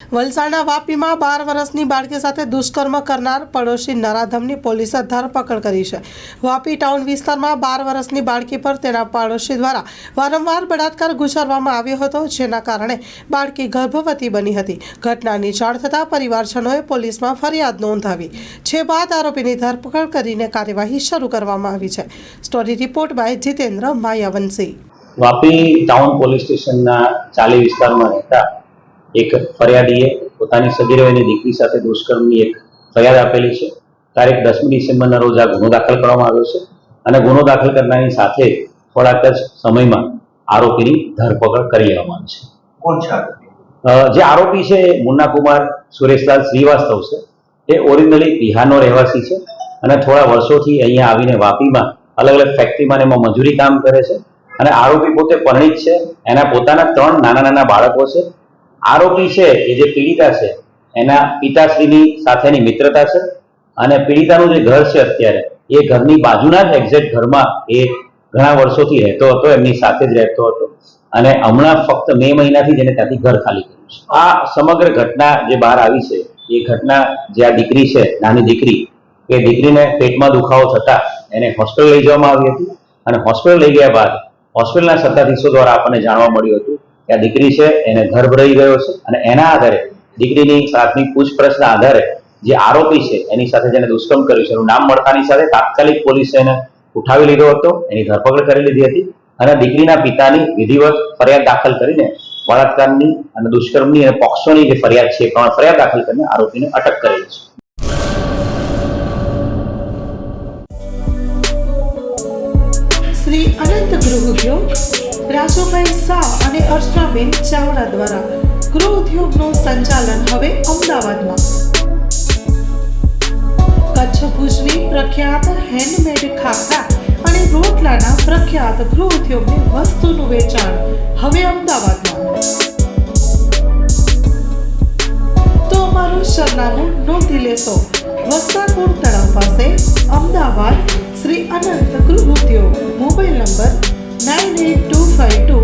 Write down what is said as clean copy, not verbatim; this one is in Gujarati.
વલસાડના વાપીમાં 12 વર્ષની બાળકી સાથે દુષ્કર્મ કરનાર પડોશી નરાધમની પોલીસે ધરપકડ કરી છે। વાપી ટાઉન વિસ્તારમાં 12 વર્ષની બાળકી પર તેના પડોશી દ્વારા વારંવાર બળાત્કાર ગુજારવામાં આવ્યો હતો, જેના કારણે બાળકી ગર્ભવતી બની હતી। ઘટનાની જાણ થતાં પરિવારજનોએ પોલીસમાં ફરિયાદ નોંધાવી છે। બાદ આરોપીની ધરપકડ કરીને કાર્યવાહી શરૂ કરવામાં આવી છે। Story report by Jitendra Mayavanshi. Vapi town police સ્ટેશનના ચાલી વિસ્તારમાં રહેતા એક ફરિયાદીએ પોતાની સગીર વયની દીકરી સાથે દુષ્કર્મની એક ફરિયાદ આપેલી છે। તારીખ 10મી ડિસેમ્બરના રોજ આ ગુનો દાખલ કરવામાં આવ્યો છે અને ગુનો દાખલ કરનારની સાથે થોડાક જ સમયમાં આરોપીની ધરપકડ કરી લેવામાં આવી છે। કોણ છે આરોપી? જે આરોપી છે મુન્ના કુમાર સુરેશલાલ શ્રીવાસ્તવ છે। એ ઓરિજિનલી બિહારનો રહેવાસી છે અને થોડા વર્ષોથી અહીંયા આવીને વાપીમાં અલગ અલગ ફેક્ટરીમાં એમાં મજૂરી કામ કરે છે અને આરોપી પોતે પરિણીત છે। એના પોતાના 3 નાના નાના બાળકો છે। આરોપી છે એ જે પીડિતા છે એના પિતાશ્રીની સાથેની મિત્રતા છે અને પીડિતાનું જે ઘર છે અત્યારે એ ઘરની બાજુના જ એક્ઝેક્ટ ઘરમાં એ ઘણા વર્ષોથી રહેતો હતો, એમની સાથે જ રહેતો હતો અને હમણાં ફક્ત મે મહિનાથી જ એને ત્યાંથી ઘર ખાલી કર્યું છે। આ સમગ્ર ઘટના જે બહાર આવી છે એ ઘટના જે આ દીકરી છે, નાની દીકરી, એ દીકરીને પેટમાં દુખાવો થતા એને હોસ્પિટલ લઈ જવામાં આવી હતી અને હોસ્પિટલ લઈ ગયા બાદ હોસ્પિટલના સત્તાધીશો દ્વારા આપણને જાણવા મળ્યું હતું કે આ દીકરી છે એને ગર્ભ રહી ગયો છે અને એના આધારે દીકરીની પ્રાથમિક પૂછપરછના આધારે જે આરોપી છે એની સાથે જેને દુષ્કર્મ કર્યું છે એનું નામ મળતાની સાથે તાત્કાલિક પોલીસે એને ઉઠાવી લીધો હતો, એની ધરપકડ કરી લીધી હતી અને દીકરીના પિતાની વિધિવત ફરિયાદ દાખલ કરીને બળાત્કારની અને દુષ્કર્મની અને પોક્સોની જે ફરિયાદ છે એ પ્રમાણે ફરિયાદ દાખલ કરીને આરોપીને અટક કરેલી છે। શ્રી અનંત ગૃહ ઉદ્યોગ રાજુભાઈ શાહ અને અર્ચનાબેન ચાવડા દ્વારા ગૃહ ઉદ્યોગનું સંચાલન હવે અમદાવાદમાં। કચ્છ ભુજની પ્રખ્યાત હેન્ડમેડ ખાખરા અને રોટલાના પ્રખ્યાત ગૃહ ઉદ્યોગની વસ્તુનું વેચાણ હવે અમદાવાદમાં। તો અમારું સરનામું નોંધી લેશો। વસ્ત્રાપુર તળાવ પાસે, અમદાવાદ, શ્રી અનંત ગૃહ ઉદ્યોગ। Mobile number 982520